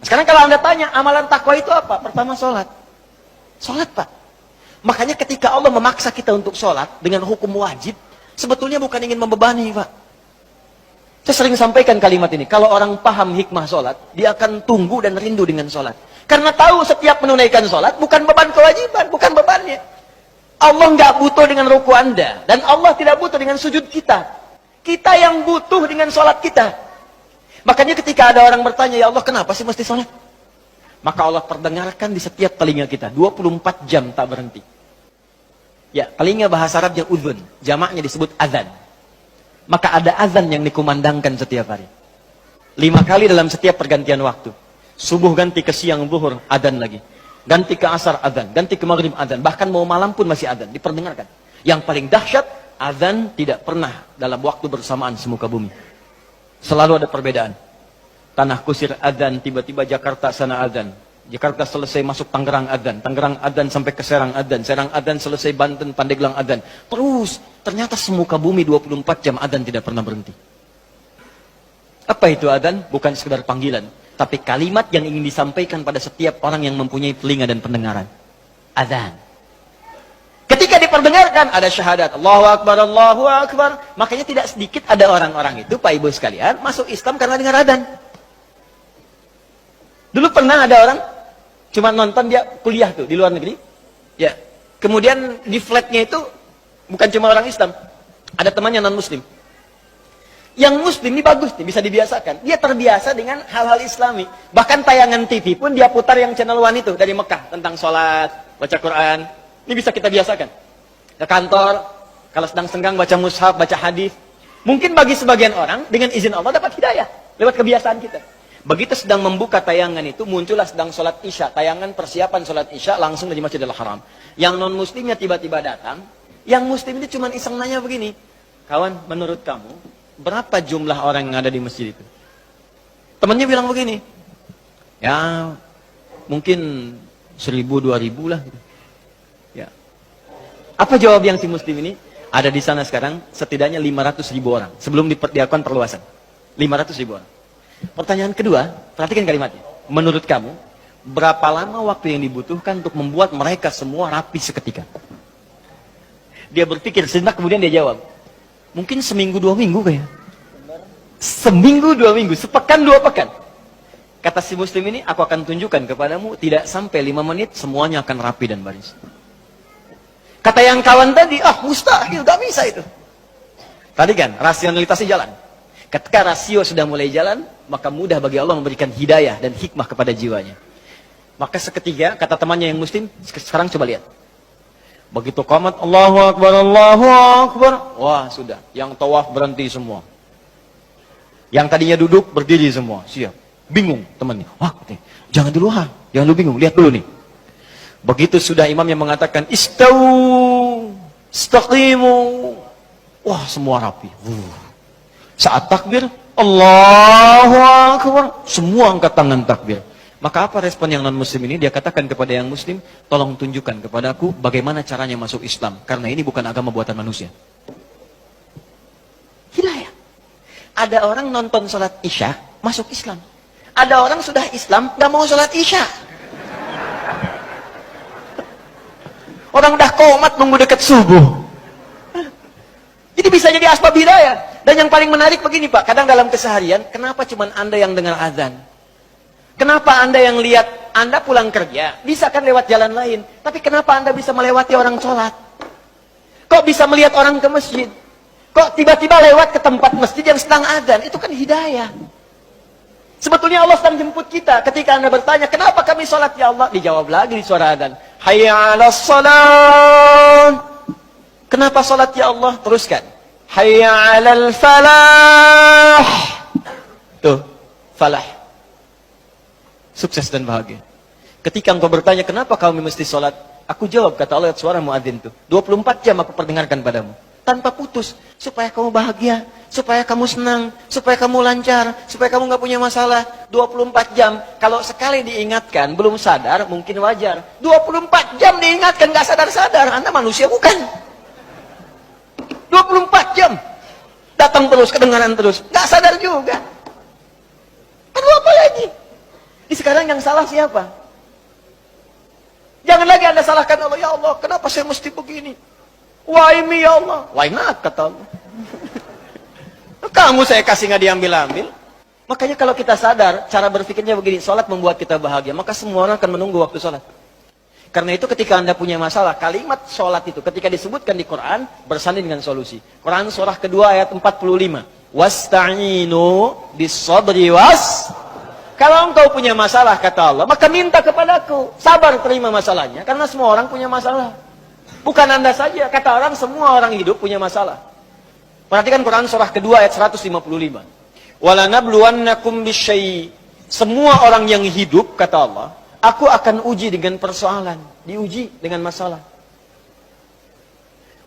Sekarang kalau Anda tanya, amalan takwa itu apa? Pertama sholat. Sholat, Pak. Makanya ketika Allah memaksa kita untuk sholat dengan hukum wajib, sebetulnya bukan ingin membebani, Pak. Saya sering sampaikan kalimat ini. Kalau orang paham hikmah sholat, dia akan tunggu dan rindu dengan sholat. Karena tahu setiap menunaikan sholat bukan beban kewajiban, bukan bebannya. Allah nggak butuh dengan ruku Anda. Dan Allah tidak butuh dengan sujud kita. Kita yang butuh dengan sholat kita. Makanya ketika ada orang bertanya, ya Allah kenapa sih mesti sholat? Maka Allah perdengarkan di setiap telinga kita. 24 jam tak berhenti. Ya, telinga bahasa Arabnya udhun. Jamaknya disebut azan. Maka ada azan yang dikumandangkan setiap hari. 5 kali dalam setiap pergantian waktu. Subuh ganti ke siang, zuhur, azan lagi. Ganti ke asar, azan. Ganti ke maghrib, azan. Bahkan mau malam pun masih azan. Diperdengarkan. Yang paling dahsyat, azan tidak pernah dalam waktu bersamaan semuka bumi. Selalu ada perbedaan. Tanah Kusir azan, tiba-tiba Jakarta sana azan. Jakarta selesai masuk Tangerang azan. Tangerang azan sampai ke Serang azan. Serang azan selesai Banten, Pandeglang azan. Terus, ternyata semuka bumi 24 jam azan tidak pernah berhenti. Apa itu azan? Bukan sekedar panggilan. Tapi kalimat yang ingin disampaikan pada setiap orang yang mempunyai telinga dan pendengaran. Azan. Ketika diperdengarkan, ada syahadat. Allahu Akbar, Allahu Akbar. Makanya tidak sedikit ada orang-orang itu, Pak Ibu sekalian, masuk Islam karena dengar azan. Dulu pernah ada orang cuma nonton, dia kuliah tuh di luar negeri. Ya. Kemudian di flatnya itu bukan cuma orang Islam, ada temannya non muslim. Yang muslim ini bagus nih, bisa dibiasakan. Dia terbiasa dengan hal-hal Islami. Bahkan tayangan TV pun dia putar yang channel One itu dari Mekah tentang sholat, baca Quran. Ini bisa kita biasakan. Ke kantor, kalau sedang senggang baca mushaf, baca hadis. Mungkin bagi sebagian orang dengan izin Allah dapat hidayah lewat kebiasaan kita. Begitu sedang membuka tayangan itu, muncullah sedang sholat isya. Tayangan persiapan sholat isya langsung dari Masjidil Haram. Yang non-muslimnya tiba-tiba datang. Yang muslim itu cuma iseng nanya begini. Kawan, menurut kamu, berapa jumlah orang yang ada di masjid itu? Temannya bilang begini. Ya, mungkin 1000, 2000 lah. Ya. Apa jawab yang si muslim ini? Ada di sana sekarang setidaknya 500.000 orang. Sebelum dilakukan perluasan. 500.000 orang. Pertanyaan kedua, perhatikan kalimatnya. Menurut kamu, berapa lama waktu yang dibutuhkan untuk membuat mereka semua rapi seketika? Dia berpikir sejenak, kemudian dia jawab. Mungkin seminggu 2 minggu kayak. Seminggu 2 minggu, sepekan 2 pekan. Kata si muslim ini, aku akan tunjukkan kepadamu, tidak sampai 5 menit, semuanya akan rapi dan baris. Kata yang kawan tadi, mustahil, gak bisa itu. Tadi kan, rasionalitasnya jalan. Ketika rasio sudah mulai jalan, maka mudah bagi Allah memberikan hidayah dan hikmah kepada jiwanya. Maka seketika, kata temannya yang muslim, sekarang coba lihat. Begitu qamat, Allahu Akbar, Allahu Akbar. Wah, sudah. Yang tawaf berhenti semua. Yang tadinya duduk, berdiri semua. Siap. Bingung temannya. Wah, jangan dulu jangan dulu bingung. Lihat dulu nih. Begitu sudah imam yang mengatakan, Istawu, istaqimu. Wah, semua rapi. Saat takbir, Allahu Akbar. Semua angkat tangan takbir. Maka apa respon yang non-muslim ini? Dia katakan kepada yang muslim, tolong tunjukkan kepadaku bagaimana caranya masuk Islam. Karena ini bukan agama buatan manusia. Gila ya? Ada orang nonton sholat isya, masuk Islam. Ada orang sudah Islam, gak mau sholat isya. Orang udah qomat nunggu dekat subuh. Jadi bisa jadi asbab hidayah. Dan yang paling menarik begini Pak, kadang dalam keseharian, kenapa cuma Anda yang dengar azan? Kenapa Anda yang lihat, Anda pulang kerja, bisa kan lewat jalan lain. Tapi kenapa Anda bisa melewati orang sholat? Kok bisa melihat orang ke masjid? Kok tiba-tiba lewat ke tempat masjid yang sedang azan? Itu kan hidayah. Sebetulnya Allah sedang jemput kita. Ketika Anda bertanya, kenapa kami sholat ya Allah? Dijawab lagi di suara azan. Hayya 'alas shalah. Kenapa sholat ya Allah? Teruskan. Hayya 'alal falah. Tuh, falah. Sukses dan bahagia. Ketika engkau bertanya, kenapa kami mesti sholat? Aku jawab, kata Allah, suara muadzin itu. 24 jam aku perdengarkan padamu. Tanpa putus. Supaya kamu bahagia. Supaya kamu senang. Supaya kamu lancar. Supaya kamu gak punya masalah. 24 jam. Kalau sekali diingatkan, belum sadar, mungkin wajar. 24 jam diingatkan, gak sadar-sadar. Anda manusia bukan. 24 jam. Datang terus, kedengaran terus. Gak sadar juga. Aduh apa lagi? Di sekarang yang salah siapa? Jangan lagi Anda salahkan Allah. Ya Allah, kenapa saya mesti begini? Why me ya Allah? Why not, kata Allah. Kamu saya kasih nggak diambil-ambil. Makanya kalau kita sadar, cara berpikirnya begini, sholat membuat kita bahagia, maka semua orang akan menunggu waktu sholat. Karena itu ketika Anda punya masalah, kalimat sholat itu ketika disebutkan di Quran, bersanding dengan solusi. Quran surah kedua ayat 45. Wasta'inu bis-sabri was. Kalau engkau punya masalah, kata Allah, maka minta kepadaku. Sabar terima masalahnya, karena semua orang punya masalah. Bukan Anda saja, kata orang, semua orang hidup punya masalah. Perhatikan Quran surah kedua ayat 155. Walanabluwannakum bisyai. Semua orang yang hidup, kata Allah, aku akan uji dengan persoalan. Diuji dengan masalah.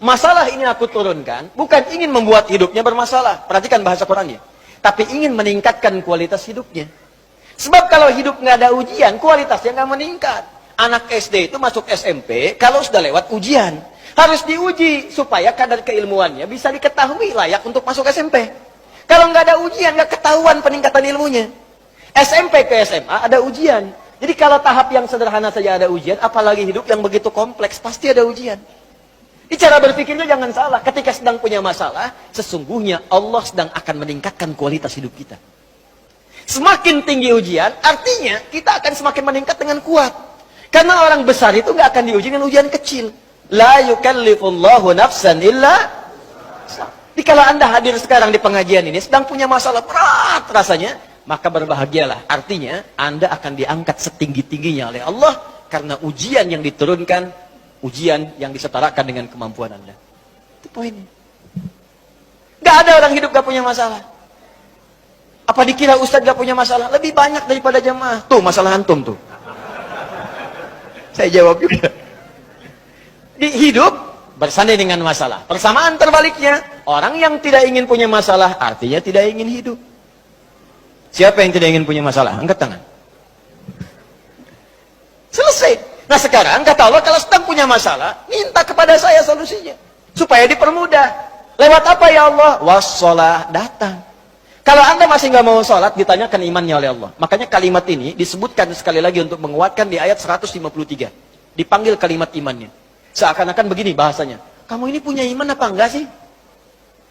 Masalah ini aku turunkan, bukan ingin membuat hidupnya bermasalah. Perhatikan bahasa Qurannya. Tapi ingin meningkatkan kualitas hidupnya. Sebab kalau hidup nggak ada ujian, kualitasnya nggak meningkat. Anak SD itu masuk SMP, kalau sudah lewat ujian. Harus diuji, supaya kadar keilmuannya bisa diketahui layak untuk masuk SMP. Kalau nggak ada ujian, nggak ketahuan peningkatan ilmunya. SMP ke SMA ada ujian. Jadi kalau tahap yang sederhana saja ada ujian, apalagi hidup yang begitu kompleks, pasti ada ujian. Di cara berpikirnya jangan salah. Ketika sedang punya masalah, sesungguhnya Allah sedang akan meningkatkan kualitas hidup kita. Semakin tinggi ujian, artinya kita akan semakin meningkat dengan kuat. Karena orang besar itu nggak akan diuji dengan ujian kecil. La yukallifullahu nafsan illa. Jadi kalau Anda hadir sekarang di pengajian ini, sedang punya masalah berat rasanya, maka berbahagialah. Artinya, Anda akan diangkat setinggi-tingginya oleh Allah, karena ujian yang diturunkan, ujian yang disetarakan dengan kemampuan Anda. Itu poinnya. Gak ada orang hidup gak punya masalah. Apa dikira Ustadz gak punya masalah? Lebih banyak daripada jemaah. Tuh masalah antum tuh. Saya jawab juga. Di hidup bersanding dengan masalah. Persamaan terbaliknya, orang yang tidak ingin punya masalah artinya tidak ingin hidup. Siapa yang tidak ingin punya masalah? Angkat tangan. Selesai. Nah sekarang kata Allah, kalau sedang punya masalah, minta kepada saya solusinya. Supaya dipermudah. Lewat apa ya Allah? Wassalah, datang. Kalau Anda masih nggak mau sholat, ditanyakan imannya oleh Allah. Makanya kalimat ini disebutkan sekali lagi untuk menguatkan di ayat 153. Dipanggil kalimat imannya. Seakan-akan begini bahasanya. Kamu ini punya iman apa enggak sih?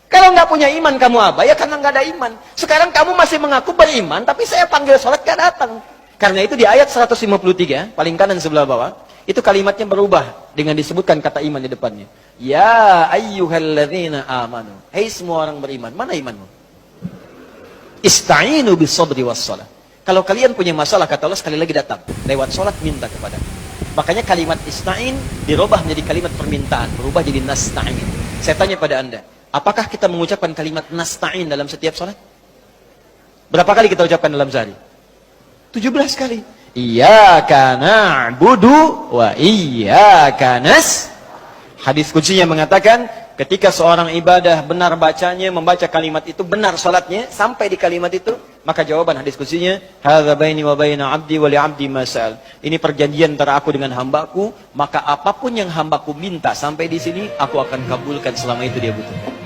Kalau nggak punya iman kamu apa? Ya karena nggak ada iman. Sekarang kamu masih mengaku beriman, tapi saya panggil sholat nggak datang. Karena itu di ayat 153, paling kanan sebelah bawah, itu kalimatnya berubah dengan disebutkan kata iman di depannya. Ya ayyuhalladzina amanu. Hei semua orang beriman, mana imanmu? Ista'inu bis-sabri was-shalah. Kalau kalian punya masalah, kata Allah, sekali lagi datang. Lewat sholat minta kepada. Makanya kalimat ista'in dirubah menjadi kalimat permintaan, berubah jadi nasta'in. Saya tanya pada Anda, apakah kita mengucapkan kalimat nasta'in dalam setiap sholat? Berapa kali kita ucapkan dalam sehari? 17 kali. Iyyaka na'budu wa iyyaka nas. Hadis qudsinya mengatakan, ketika seorang ibadah benar bacanya, membaca kalimat itu, benar salatnya, sampai di kalimat itu, maka jawaban hadis qudsinya, hadza baini wa baina 'abdi wa li 'abdi ma sa'al. Ini perjanjian antara aku dengan hambaku, maka apapun yang hambaku minta sampai di sini, aku akan kabulkan selama itu dia butuh.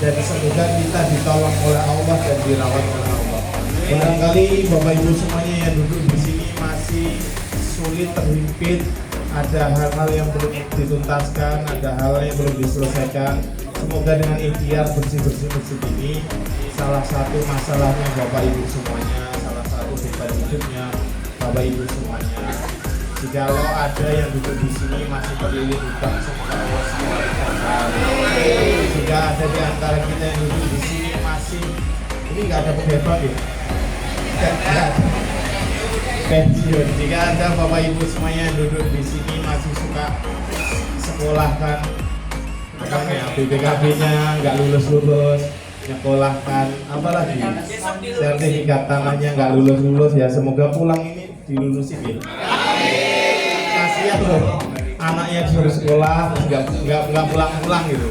Dan semoga kita ditolong oleh Allah dan dirawat oleh Allah. Barangkali Bapak Ibu semuanya yang duduk di sini masih sulit terhimpit, ada hal-hal yang belum dituntaskan, ada hal yang belum diselesaikan. Semoga dengan ikhtiar bersih-bersih masjid ini, salah satu masalahnya Bapak Ibu semuanya, salah satu beban hidupnya Bapak Ibu semuanya. Jikalau ada yang duduk di sini masih terlilit hutang, semoga Allah jika ada di antara kita yang duduk di sini masih, ini nggak ada penghebat ya, pensiun. Jika ada Bapak Ibu semuanya yang duduk di sini masih suka sekolahkan, makanya BPKB-nya nggak lulus, nyekolahkan, apalagi sertifikat tanahnya nggak lulus, ya semoga pulang ini dilulusin ya. Kasihan loh, anaknya disuruh sekolah nggak pulang gitu.